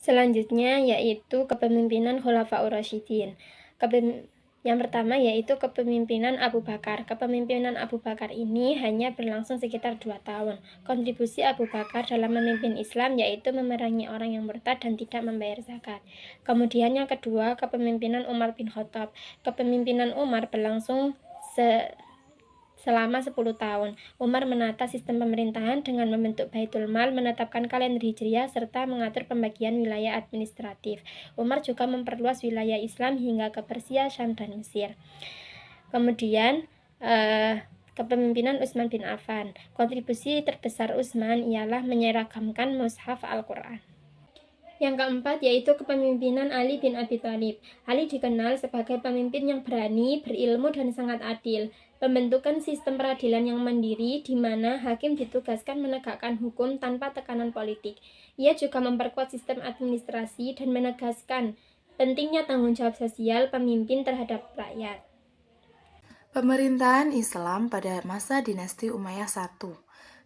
Selanjutnya yaitu kepemimpinan Khulafaur Rasyidin. Yang pertama yaitu kepemimpinan Abu Bakar. Kepemimpinan Abu Bakar ini hanya berlangsung sekitar 2 tahun. Kontribusi Abu Bakar dalam memimpin Islam yaitu memerangi orang yang murtad dan tidak membayar zakat. Kemudian yang kedua, kepemimpinan Umar bin Khattab. Kepemimpinan Umar berlangsung selama 10 tahun. Umar menata sistem pemerintahan dengan membentuk Baitul Mal, menetapkan kalender Hijriah, serta mengatur pembagian wilayah administratif. Umar juga memperluas wilayah Islam hingga ke Persia, Syam, dan Mesir. Kemudian kepemimpinan Utsman bin Affan. Kontribusi terbesar Utsman ialah menyeragamkan mushaf Al-Quran. Yang keempat yaitu kepemimpinan Ali bin Abi Thalib. Ali dikenal sebagai pemimpin yang berani, berilmu, dan sangat adil. Pembentukan sistem peradilan yang mandiri di mana hakim ditugaskan menegakkan hukum tanpa tekanan politik. Ia juga memperkuat sistem administrasi dan menegaskan pentingnya tanggung jawab sosial pemimpin terhadap rakyat. Pemerintahan Islam pada masa dinasti Umayyah I.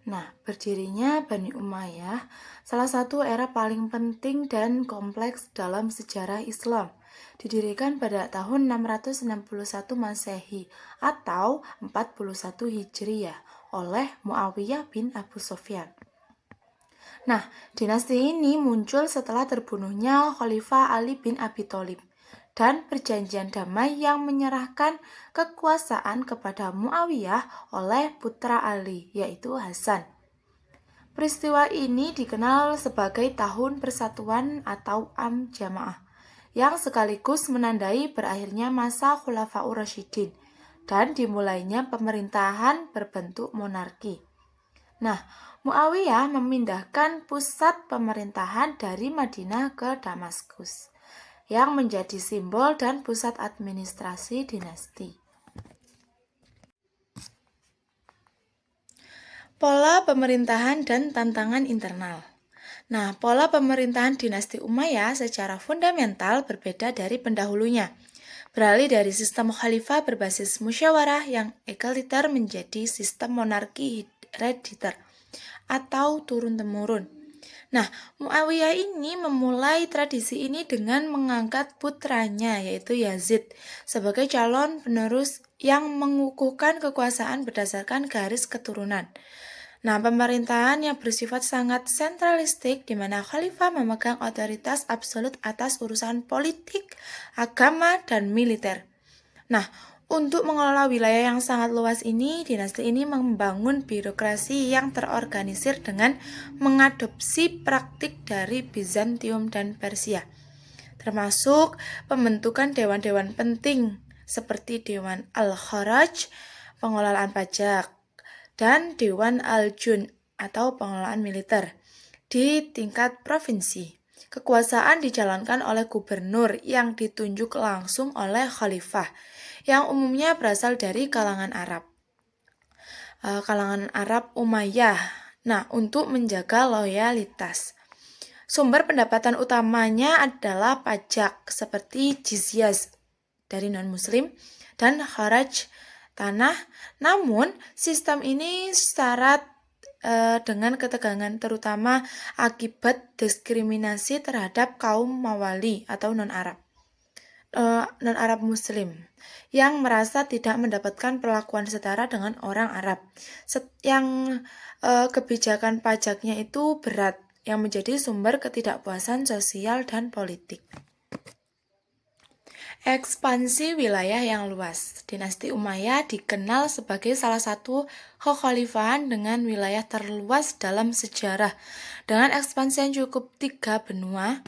Nah, berdirinya Bani Umayyah salah satu era paling penting dan kompleks dalam sejarah Islam. Didirikan pada tahun 661 Masehi atau 41 Hijriyah oleh Muawiyah bin Abu Sufyan. Nah, dinasti ini muncul setelah terbunuhnya Khalifah Ali bin Abi Thalib dan perjanjian damai yang menyerahkan kekuasaan kepada Muawiyah oleh putra Ali, yaitu Hasan. Peristiwa ini dikenal sebagai Tahun Persatuan atau Am Jamaah, yang sekaligus menandai berakhirnya masa Khulafaur Rasyidin dan dimulainya pemerintahan berbentuk monarki. Nah, Muawiyah memindahkan pusat pemerintahan dari Madinah ke Damaskus, yang menjadi simbol dan pusat administrasi dinasti. Pola pemerintahan dan tantangan internal. Nah, pola pemerintahan dinasti Umayyah secara fundamental berbeda dari pendahulunya. Beralih dari sistem khalifah berbasis musyawarah yang egaliter menjadi sistem monarki herediter atau turun-temurun. Nah, Muawiyah ini memulai tradisi ini dengan mengangkat putranya yaitu Yazid sebagai calon penerus yang mengukuhkan kekuasaan berdasarkan garis keturunan. Nah, pemerintahan yang bersifat sangat sentralistik di mana khalifah memegang otoritas absolut atas urusan politik, agama, dan militer. Nah, untuk mengelola wilayah yang sangat luas ini, dinasti ini membangun birokrasi yang terorganisir dengan mengadopsi praktik dari Bizantium dan Persia, termasuk pembentukan dewan-dewan penting seperti Dewan Al-Kharaj, pengelolaan pajak, dan Dewan Al-Jun atau pengelolaan militer di tingkat provinsi. Kekuasaan dijalankan oleh gubernur yang ditunjuk langsung oleh khalifah, yang umumnya berasal dari kalangan Arab Umayyah. Nah, untuk menjaga loyalitas. Sumber pendapatan utamanya adalah pajak seperti jizyah dari non-muslim dan kharaj tanah. Namun, sistem ini syarat dengan ketegangan terutama akibat diskriminasi terhadap kaum mawali atau non-Arab Muslim yang merasa tidak mendapatkan perlakuan setara dengan orang Arab, yang kebijakan pajaknya itu berat, yang menjadi sumber ketidakpuasan sosial dan politik. Ekspansi wilayah yang luas. Dinasti Umayyah dikenal sebagai salah satu kekhalifahan dengan wilayah terluas dalam sejarah, dengan ekspansi yang cukup 3 benua.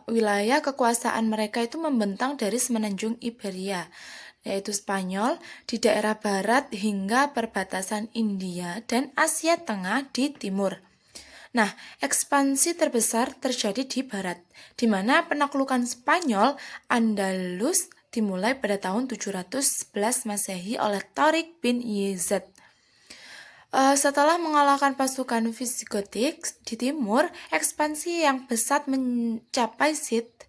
Wilayah kekuasaan mereka itu membentang dari semenanjung Iberia, yaitu Spanyol, di daerah barat hingga perbatasan India dan Asia Tengah di timur. Nah, ekspansi terbesar terjadi di barat, di mana penaklukan Spanyol Andalus dimulai pada tahun 711 Masehi oleh Tariq bin Yazid. Setelah mengalahkan pasukan Visigotik di timur, ekspansi yang pesat mencapai Sindh,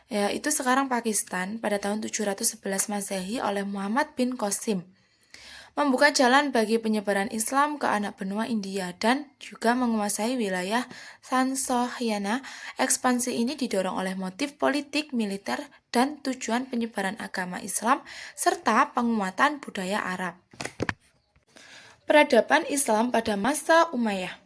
yaitu sekarang Pakistan, pada tahun 711 Masehi oleh Muhammad bin Qasim. membuka jalan bagi penyebaran Islam ke anak benua India dan juga menguasai wilayah Sansohyana. Ekspansi ini didorong oleh motif politik, militer, dan tujuan penyebaran agama Islam serta penguatan budaya Arab. Peradaban Islam pada masa Umayyah.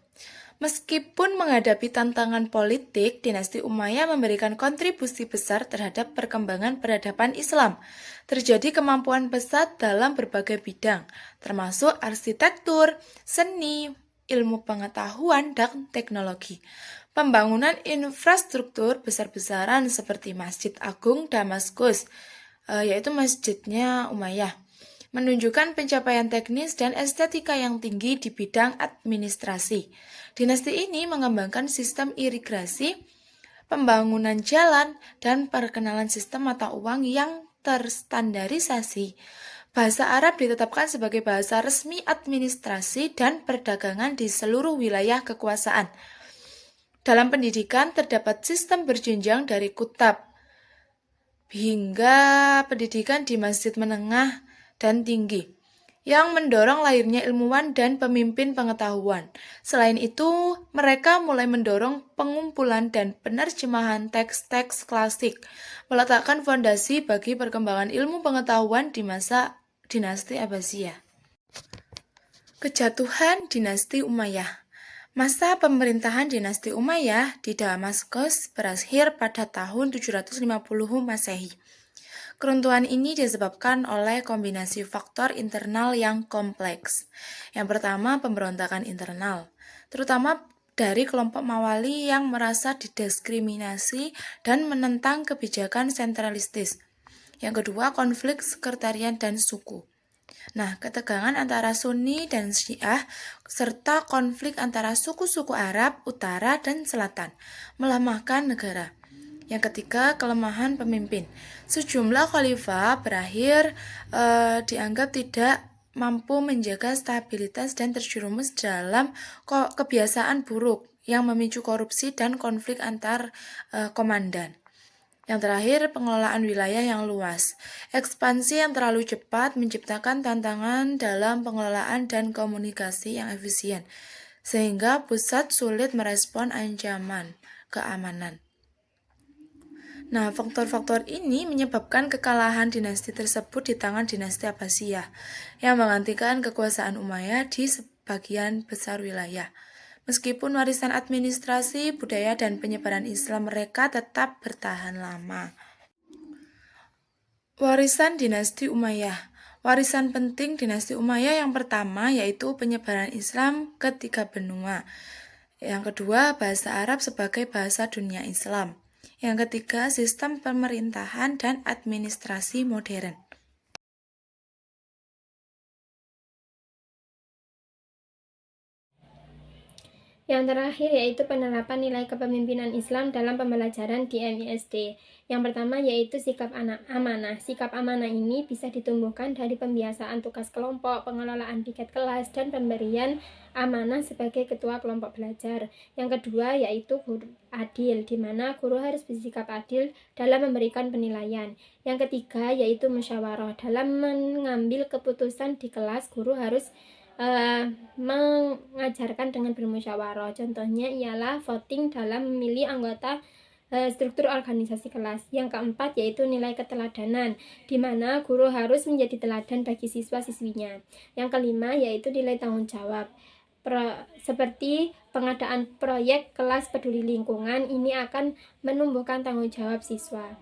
Meskipun menghadapi tantangan politik, dinasti Umayyah memberikan kontribusi besar terhadap perkembangan peradaban Islam. Terjadi kemampuan pesat dalam berbagai bidang, termasuk arsitektur, seni, ilmu pengetahuan, dan teknologi. Pembangunan infrastruktur besar-besaran seperti Masjid Agung Damaskus, yaitu masjidnya Umayyah, menunjukkan pencapaian teknis dan estetika yang tinggi di bidang administrasi. Dinasti ini mengembangkan sistem irigasi, pembangunan jalan, dan perkenalan sistem mata uang yang terstandarisasi. Bahasa Arab ditetapkan sebagai bahasa resmi administrasi dan perdagangan di seluruh wilayah kekuasaan. Dalam pendidikan terdapat sistem berjenjang dari kutab hingga pendidikan di masjid menengah dan tinggi, yang mendorong lahirnya ilmuwan dan pemimpin pengetahuan. Selain itu, mereka mulai mendorong pengumpulan dan penerjemahan teks-teks klasik, meletakkan fondasi bagi perkembangan ilmu pengetahuan di masa dinasti Abbasiyah. Kejatuhan dinasti Umayyah. Masa pemerintahan dinasti Umayyah di Damaskus berakhir pada tahun 750 Masehi. Keruntuhan ini disebabkan oleh kombinasi faktor internal yang kompleks. Yang pertama, pemberontakan internal, terutama dari kelompok Mawali yang merasa didiskriminasi dan menentang kebijakan sentralistis. Yang kedua, konflik sekretariat dan suku. Ketegangan antara Sunni dan Syiah serta konflik antara suku-suku Arab utara dan selatan melemahkan negara. Yang ketiga, kelemahan pemimpin. Sejumlah khalifah berakhir dianggap tidak mampu menjaga stabilitas dan terjerumus dalam kebiasaan buruk yang memicu korupsi dan konflik antar komandan. Yang terakhir, pengelolaan wilayah yang luas. Ekspansi yang terlalu cepat menciptakan tantangan dalam pengelolaan dan komunikasi yang efisien, sehingga pusat sulit merespon ancaman keamanan. Faktor-faktor ini menyebabkan kekalahan dinasti tersebut di tangan dinasti Abbasiyah, yang menggantikan kekuasaan Umayyah di sebagian besar wilayah. Meskipun warisan administrasi, budaya, dan penyebaran Islam mereka tetap bertahan lama. Warisan dinasti Umayyah. Warisan penting dinasti Umayyah yang pertama yaitu penyebaran Islam ke 3 benua. Yang kedua, bahasa Arab sebagai bahasa dunia Islam. Yang ketiga, sistem pemerintahan dan administrasi modern. Yang terakhir yaitu penerapan nilai kepemimpinan Islam dalam pembelajaran di MISD. Yang pertama yaitu sikap amanah. Sikap amanah ini bisa ditumbuhkan dari pembiasaan tugas kelompok, pengelolaan piket kelas, dan pemberian amanah sebagai ketua kelompok belajar. Yang kedua yaitu guru adil, di mana guru harus bersikap adil dalam memberikan penilaian. Yang ketiga yaitu musyawarah. Dalam mengambil keputusan di kelas, guru harus mengajarkan dengan bermusyawarah. Contohnya ialah voting dalam memilih anggota struktur organisasi kelas. Yang keempat yaitu nilai keteladanan, di mana guru harus menjadi teladan bagi siswa-siswinya. Yang kelima yaitu nilai tanggung jawab. Seperti pengadaan proyek kelas peduli lingkungan, ini akan menumbuhkan tanggung jawab siswa.